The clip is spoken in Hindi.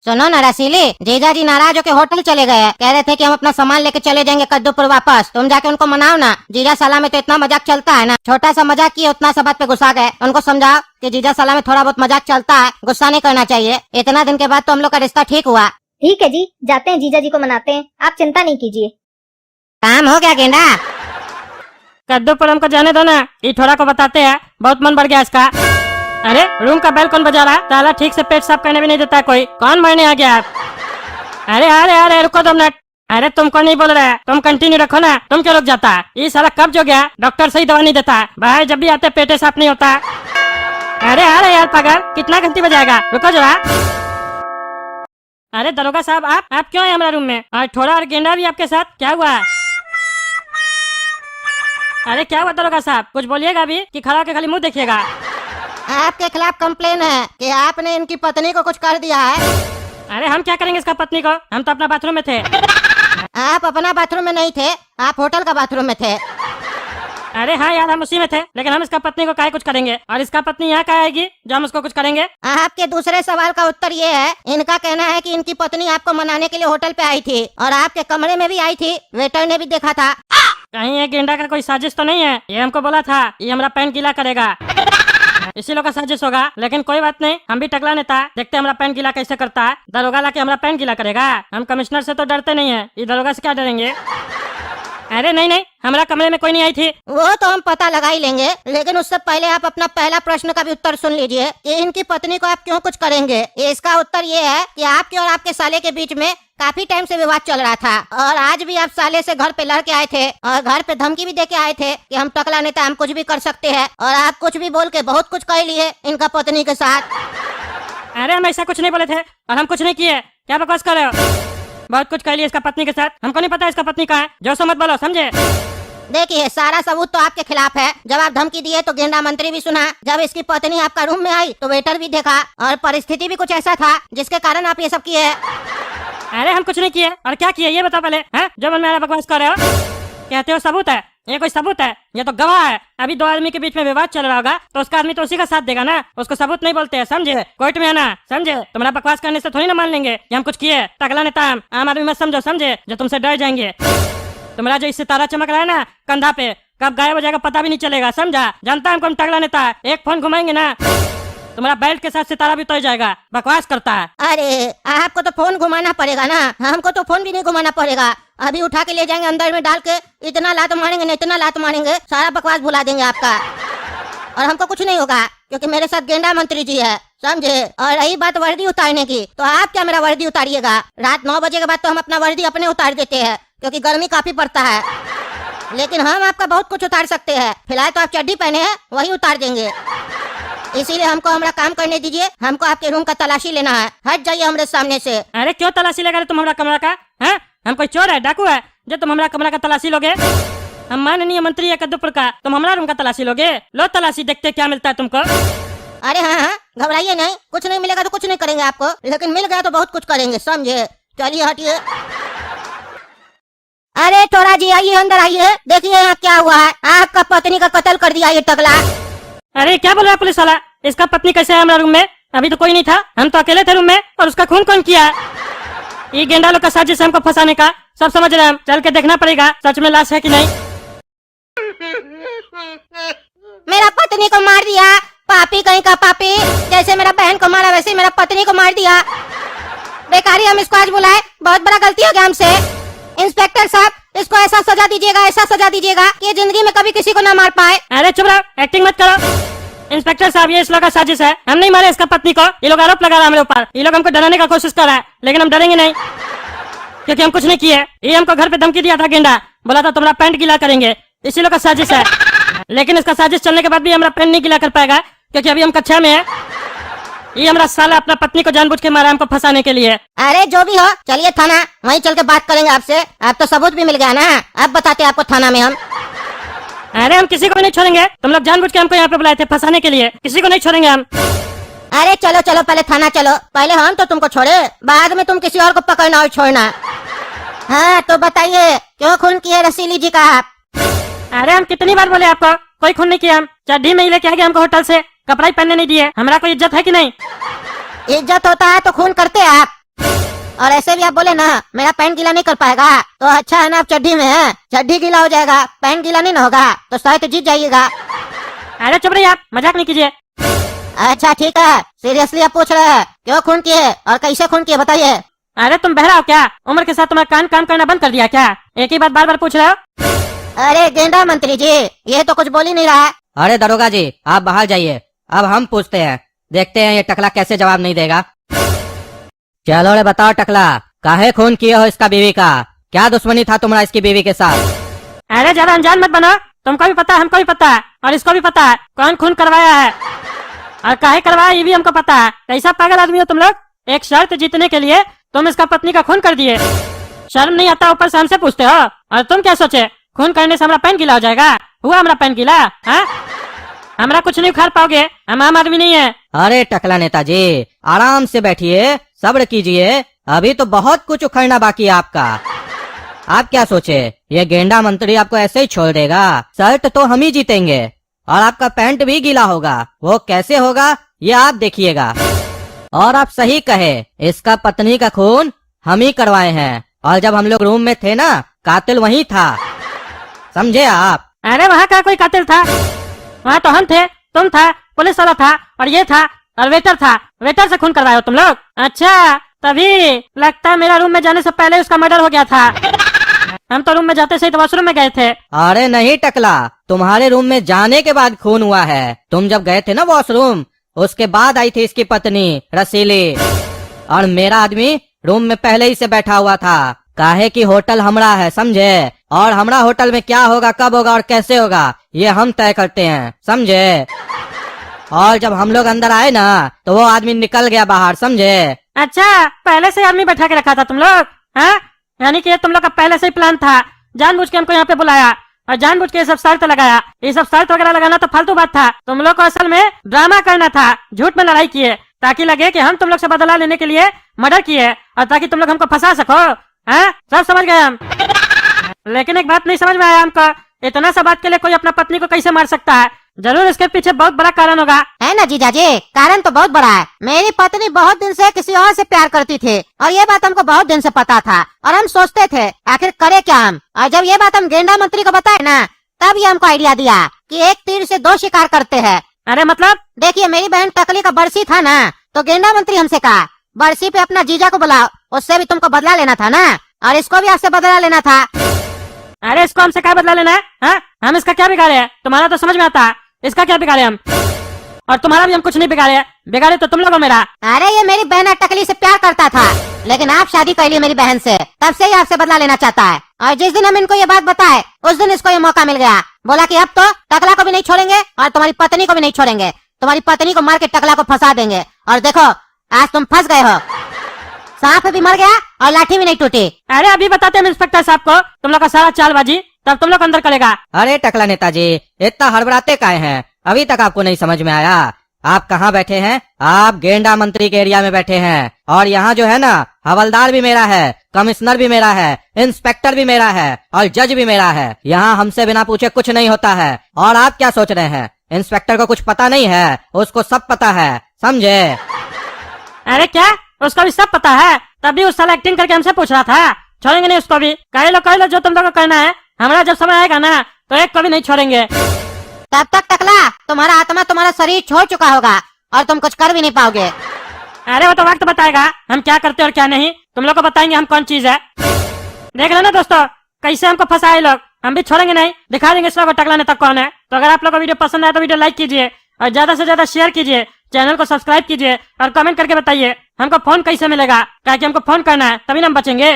सुनो ना रसीली, जीजा जी नाराज होकर होटल चले गए। कह रहे थे कि हम अपना सामान लेके चले जाएंगे कद्दूपुर वापस। तुम जाके उनको मनाओ ना। जीजा साला में तो इतना मजाक चलता है ना, छोटा सा मजाक किए उतना सा बात पे गुस्सा गए। उनको समझाओ कि जीजा साला में थोड़ा बहुत मजाक चलता है, गुस्सा नहीं करना चाहिए। इतना दिन के बाद तो हम लोग का रिश्ता ठीक हुआ। ठीक है जी, जाते हैं जीजा जी को मनाते हैं, आप चिंता नहीं कीजिए। काम हो गया गेंडा? कद्दूपुर हमको जाने दो ना, ये थोड़ा को बताते हैं, बहुत मन बढ़ गया इसका। अरे रूम का बेल कौन बजा रहा है? ताला ठीक से पेट साफ करने भी नहीं देता है कोई। कौन मरने आ गया आप? अरे अरे अरे रुको 2 मिनट। अरे तुमको नहीं बोल रहे, तुम कंटिन्यू रखो ना। तुम क्यों रुक जाता है? ये सारा कब्ज हो गया, डॉक्टर सही दवा नहीं देता भाई। जब भी आते पेटे साफ नहीं होता। अरे अरे यार पागल, कितना घंटी बजाएगा? रुको जरा। अरे दरोगा साहब, आप क्यों है हमारे रूम में? और थोड़ा और गेंडा भी आपके साथ, क्या हुआ? अरे क्या हुआ दरोगा साहब? कुछ बोलिएगा भी कि खड़ा होकर खाली मुंह देखिएगा? आपके खिलाफ कंप्लेन है कि आपने इनकी पत्नी को कुछ कर दिया है। अरे हम क्या करेंगे इसका पत्नी को? हम तो अपना बाथरूम में थे। आप अपना बाथरूम में नहीं थे, आप होटल का बाथरूम में थे। अरे हाँ यार, हम उसी में थे, लेकिन हम इसका पत्नी को काहे कुछ करेंगे? और इसका पत्नी यहाँ का आएगी जो हम उसको कुछ करेंगे? आपके दूसरे सवाल का उत्तर ये है, इनका कहना है कि इनकी पत्नी आपको मनाने के लिए होटल पे आई थी और आपके कमरे में भी आई थी, वेटर ने भी देखा था। कहीं ये गेंडा का कोई साजिश तो नहीं है? ये हमको बोला था ये हमारा पैंट गीला करेगा, इसी लोग का साजिश होगा। लेकिन कोई बात नहीं, हम भी टकला नेता, देखते हमारा पैंट गीला कैसे करता है। दरोगा लाके हमारा पैंट गीला करेगा? हम कमिश्नर से तो डरते नहीं है, ये दरोगा से क्या डरेंगे? अरे नहीं नहीं, हमारा कमरे में कोई नहीं आई थी। वो तो हम पता लगा ही लेंगे, लेकिन उससे पहले आप अपना पहला प्रश्न का भी उत्तर सुन लीजिए कि इनकी पत्नी को आप क्यों कुछ करेंगे। इसका उत्तर ये है कि आपके और आपके साले के बीच में काफी टाइम से विवाद चल रहा था और आज भी आप साले से घर पे लड़ के आए थे और घर पे धमकी भी दे के आए थे कि हम टकला नेता, हम कुछ भी कर सकते हैं। और आप कुछ भी बोल के बहुत कुछ कर लिए इनका पत्नी के साथ। अरे हम ऐसा कुछ नहीं बोले थे और हम कुछ नहीं किए, क्या बकवास कर रहे हो? बहुत कुछ कह लिया इसका पत्नी के साथ, हमको नहीं पता इसका पत्नी कहाँ है। जो सो मत बोलो, समझे? देखिए सारा सबूत तो आपके खिलाफ है। जब आप धमकी दिए तो गेंडा मंत्री भी सुना, जब इसकी पत्नी आपका रूम में आई तो वेटर भी देखा और परिस्थिति भी कुछ ऐसा था जिसके कारण आप ये सब किए। अरे हम कुछ नहीं किए, और क्या किए ये बताओ पहले। हैं जो मन में आ रहा बकवास कर रहे हो? कहते हो सबूत है, ये कोई सबूत है? ये तो गवाह है। अभी 2 आदमी के बीच में विवाद चल रहा होगा तो उसका आदमी तो उसी का साथ देगा ना, उसको सबूत नहीं बोलते हैं, समझे? कोर्ट में आना, समझे? तुम्हारा बकवास करने से थोड़ी ना मान लेंगे कि हम कुछ किए। टकला नेता आम आदमी मत समझो, समझे? जो तुमसे डर जाएंगे। तुम्हारा जो इससे तारा चमक रहा है ना कंधा पे, कब गायब हो जाएगा पता भी नहीं चलेगा, समझा? जानता है हमको हम टकला नेता है, एक फोन घुमाएंगे ना तुम्हारा बेल्ट के साथ सितारा भी उतर जाएगा। बकवास करता है। अरे आपको तो फोन घुमाना पड़ेगा ना, हमको तो फोन भी नहीं घुमाना पड़ेगा। अभी उठा के ले जाएंगे, अंदर में डाल के इतना लात मारेंगे ना, इतना लात मारेंगे, सारा बकवास भुला देंगे आपका। और हमको कुछ नहीं होगा क्योंकि मेरे साथ गेंडा मंत्री जी है, समझे? और रही बात वर्दी उतारने की, तो आप क्या मेरा वर्दी उतारिएगा? रात 9 बजे के बाद तो हम अपना वर्दी अपने उतार देते हैं क्योंकि गर्मी काफी पड़ता है, लेकिन हम आपका बहुत कुछ उतार सकते हैं। फिलहाल तो आप चड्डी पहने हैं, वही उतार देंगे। इसीलिए हमको हमारा काम करने दीजिए, हमको आपके रूम का तलाशी लेना है। हट जाइए हमारे सामने से। अरे क्यों तलाशी लेगा तुम हमारा कमरा का? हैं? हम कोई चोर है, डाकू है जो तुम हमारा कमरा का तलाशी लोगे? हम माननीय मंत्री है कद्दूपुर का, तुम हमारा रूम का तलाशी लोगे? लो तलाशी, देखते क्या मिलता है तुमको। अरे हाँ, घबराइए नहीं, कुछ नहीं मिलेगा तो कुछ नहीं करेंगे आपको, लेकिन मिल गया तो बहुत कुछ करेंगे, समझे? चलिए हटिए। अरे थोड़ा जी आइए, अंदर आइए, देखिए यहाँ क्या हुआ है। आपका पत्नी का कत्ल कर दिया ये टकला। अरे क्या बोल रहा है पुलिस वाला? इसका पत्नी कैसे है हमारा रूम में? अभी तो कोई नहीं था, हम तो अकेले थे रूम में, और उसका खून कौन किया? ये गेंडा लोग का साजिश है हमको फंसाने का, सब समझ रहे हैं हम। चल के देखना पड़ेगा सच में लाश है कि नहीं। मेरा पत्नी को मार दिया, पापी कहीं का पापी। जैसे मेरा बहन को मारा वैसे मेरा पत्नी को मार दिया। बेकारी हम इसको आज बुलाए, बहुत बड़ा गलती हो गया हमसे। इंस्पेक्टर साहब, इसको ऐसा सजा दीजिएगा, ऐसा सजा दीजिएगा कि ये जिंदगी में कभी किसी को ना मार पाए। अरे चुप रहो, एक्टिंग मत करो। इंस्पेक्टर साहब, ये इस लोग का साजिश है, हम नहीं मारे इसका पत्नी को। ये लोग आरोप लगा रहा है हमारे ऊपर, ये लोग हमको डराने का कोशिश कर रहा है, लेकिन हम डरेंगे नहीं क्योंकि हम कुछ नहीं किए। ये हमको घर पे धमकी दिया था गेंडा, बोला था तुम्हारा पैंट गीला करेंगे, इसी लोग का साजिश है। लेकिन इसका साजिश चलने के बाद भी हमारा पैंट नहीं गीला कर पाएगा क्योंकि अभी हम कक्षा में है। ये हमारा साला अपना पत्नी को जानबूझ के मारा हमको फंसाने के लिए। अरे जो भी हो, चलिए थाना, वहीं चल के बात करेंगे आपसे। आप तो सबूत भी मिल गया ना, अब बताते आपको थाना में हम। अरे हम किसी को नहीं छोड़ेंगे, तुम लोग जानबूझ के हमको यहाँ पे बुलाए थे फंसाने के लिए, किसी को नहीं छोड़ेंगे हम। अरे चलो चलो, पहले थाना चलो, पहले हम तो तुमको छोड़े, बाद में तुम किसी और को पकड़ना और छोड़ना। हाँ तो बताइए, क्यों खून किए रसीली जी का आप? अरे हम कितनी बार बोले आपको, कोई खून नहीं किया। हम चड्डी में ही लेके आ गए हमको होटल से, कपड़ा ही पहनने नहीं दिए। हमारा कोई इज्जत है कि नहीं? इज्जत होता है तो खून करते आप। और ऐसे भी आप बोले ना मेरा पैंट गीला नहीं कर पाएगा, तो अच्छा है ना आप चड्डी में हैं, चड्डी गीला हो जाएगा, पैंट गीला नहीं ना होगा, तो शायद तो जीत जाइएगा। अरे चुप रहिए, आप मजाक नहीं कीजिए। अच्छा ठीक है, सीरियसली आप पूछ रहे हैं क्यों खून किए और कैसे खून किए बताइए। अरे तुम बहरा हो क्या? उम्र के साथ तुम्हारा कान काम करना बंद कर दिया क्या? एक ही बात बार बार पूछ रहे हो। अरे गेंडा मंत्री जी, ये तो कुछ बोल ही नहीं रहा है। अरे दरोगा जी, आप बाहर जाइए, अब हम पूछते हैं, देखते हैं ये टकला कैसे जवाब नहीं देगा। चलो रे बताओ टकला, काहे खून किए हो इसका बीवी का? क्या दुश्मनी था तुम्हारा इसकी बीवी के साथ? अरे ज्यादा अनजान मत बनो, तुमको भी पता है, हमको भी पता है, और इसको भी पता है कौन खून करवाया है और काहे करवाया ये भी हमको पता है। कैसा पागल आदमी हो तुम लोग? एक शर्त जीतने के लिए तुम इसका पत्नी का खून कर दिए। शर्म नहीं आता, ऊपर से हमसे पूछते हो। और तुम क्या सोचे खून करने से हमारा पैन गीला हो जाएगा? हुआ हमारा पैन गीला? हाँ, हमारा कुछ नहीं उखाड़ पाओगे, हम आम आदमी नहीं है। अरे टकला नेताजी, आराम से बैठिए, सब्र कीजिए, अभी तो बहुत कुछ उखड़ना बाकी है आपका। आप क्या सोचे ये गेंडा मंत्री आपको ऐसे ही छोड़ देगा? शर्ट तो हम ही जीतेंगे और आपका पैंट भी गीला होगा। वो कैसे होगा ये आप देखिएगा। और आप सही कहे, इसका पत्नी का खून हम ही करवाए हैं, और जब हम लोग रूम में थे ना, कातिल वही था, समझे आप? अरे वहाँ का कोई कातिल था? वहाँ तो हम थे, तुम था, पुलिस वाला था, और ये था, और वेटर था। वेटर से खून करवाए हो तुम लोग? अच्छा, तभी लगता है मेरा रूम में जाने से पहले उसका मर्डर हो गया था। हम तो रूम में जाते से ही तो वॉशरूम में गए थे। अरे नहीं टकला, तुम्हारे रूम में जाने के बाद खून हुआ है। तुम जब गए थे ना वॉशरूम, उसके बाद आई थी इसकी पत्नी रसीली, और मेरा आदमी रूम में पहले ही से बैठा हुआ था। काहे कि होटल हमरा है, समझे? और हमरा होटल में क्या होगा, कब होगा और कैसे होगा, ये हम तय करते हैं, समझे? और जब हम लोग अंदर आए ना, तो वो आदमी निकल गया बाहर, समझे? अच्छा, पहले से आदमी बैठा के रखा था तुम लोग? हाँ, यानी कि ये तुम लोग का पहले से ही प्लान था, जानबूझ के हमको यहाँ पे बुलाया और जानबूझ के ये सब शर्त लगाया। ये सब शर्त वगैरह लगाना तो फालतू बात था। तुम लोग को असल में ड्रामा करना था, झूठ में लड़ाई किए, ताकि लगे कि हम तुम लोग से बदला लेने के लिए मर्डर किए, और ताकि तुम लोग हमको फंसा सको। हाँ, सब समझ गए हम। लेकिन एक बात नहीं समझ में आया हमको, इतना सा बात के लिए कोई अपना पत्नी को कैसे मार सकता है? जरूर इसके पीछे बहुत बड़ा कारण होगा। है ना जीजा जी, कारण तो बहुत बड़ा है। मेरी पत्नी बहुत दिन से किसी और से प्यार करती थी, और ये बात हमको बहुत दिन से पता था, और हम सोचते थे आखिर करे क्या हम। और जब ये बात हम गेंडा मंत्री को बताए ना, तब ये हमको आइडिया दिया कि एक तीर से दो शिकार करते हैं। अरे मतलब? देखिए, मेरी बहन टकली का बरसी था ना, तो गेंडा मंत्री हमसे कहा बरसी पे अपना जीजा को बुलाओ, उससे भी तुमको बदला लेना था ना, और इसको भी आपसे बदला लेना था। अरे इसको हमसे क्या बदला लेना है? हाँ? हम इसका क्या बिगाड़े हैं? तुम्हारा तो समझ में आता है, इसका क्या बिगाड़े हम? और तुम्हारा भी हम कुछ नहीं बिगाड़े, बिगाड़े तो तुम लोग हो मेरा। अरे ये मेरी बहन टकली से प्यार करता था, लेकिन आप शादी कर ली मेरी बहन से, तब से ही आपसे बदला लेना चाहता है। और जिस दिन हम इनको ये बात बताए, उस दिन इसको ये मौका मिल गया। बोला कि अब तो टकला को भी नहीं छोड़ेंगे और तुम्हारी पत्नी को भी नहीं छोड़ेंगे, तुम्हारी पत्नी को मार के टकला को फंसा देंगे। और देखो, आज तुम फंस गए हो, सांप भी मर गया और लाठी भी नहीं टूटी। अरे अभी बताते हैं इंस्पेक्टर साहब को तुम लोग का सारा चालबाजी, तब तुम लोग अंदर करेगा। अरे टकला नेताजी, इतना हड़बड़ाते काहे हैं? अभी तक आपको नहीं समझ में आया? आप कहाँ बैठे हैं? आप गेंडा मंत्री के एरिया में बैठे हैं, और यहाँ जो है ना, हवलदार भी मेरा है, कमिश्नर भी मेरा है, इंस्पेक्टर भी मेरा है, और जज भी मेरा है। यहाँ हमसे बिना पूछे कुछ नहीं होता है। और आप क्या सोच रहे हैं, इंस्पेक्टर को कुछ पता नहीं है? उसको सब पता है, समझे? अरे क्या, उसको भी सब पता है? तभी उस साल एक्टिंग करके हमसे पूछ रहा था। छोड़ेंगे नहीं उसको भी, कह लो जो तुम लोग को करना है। हमारा जब समय आएगा ना, तो एक को भी नहीं छोड़ेंगे। तब तक टकला तुम्हारा आत्मा तुम्हारा शरीर छोड़ चुका होगा, और तुम कुछ कर भी नहीं पाओगे। अरे वो तो वक्त बताएगा हम क्या करते और क्या नहीं। तुम लोग को बताएंगे हम कौन चीज है। देख लेना दोस्तों, कैसे हमको फंसाए लोग। हम भी छोड़ेंगे नहीं, दिखा देंगे इस लोग को टकला नेता कौन है। तो अगर आप लोग को वीडियो पसंद आए तो वीडियो लाइक कीजिए, और ज्यादा से ज्यादा शेयर कीजिए, चैनल को सब्सक्राइब कीजिए, और कमेंट करके बताइए हमको फोन कैसे मिलेगा, ताकि हमको फोन करना है, तभी ना हम बचेंगे।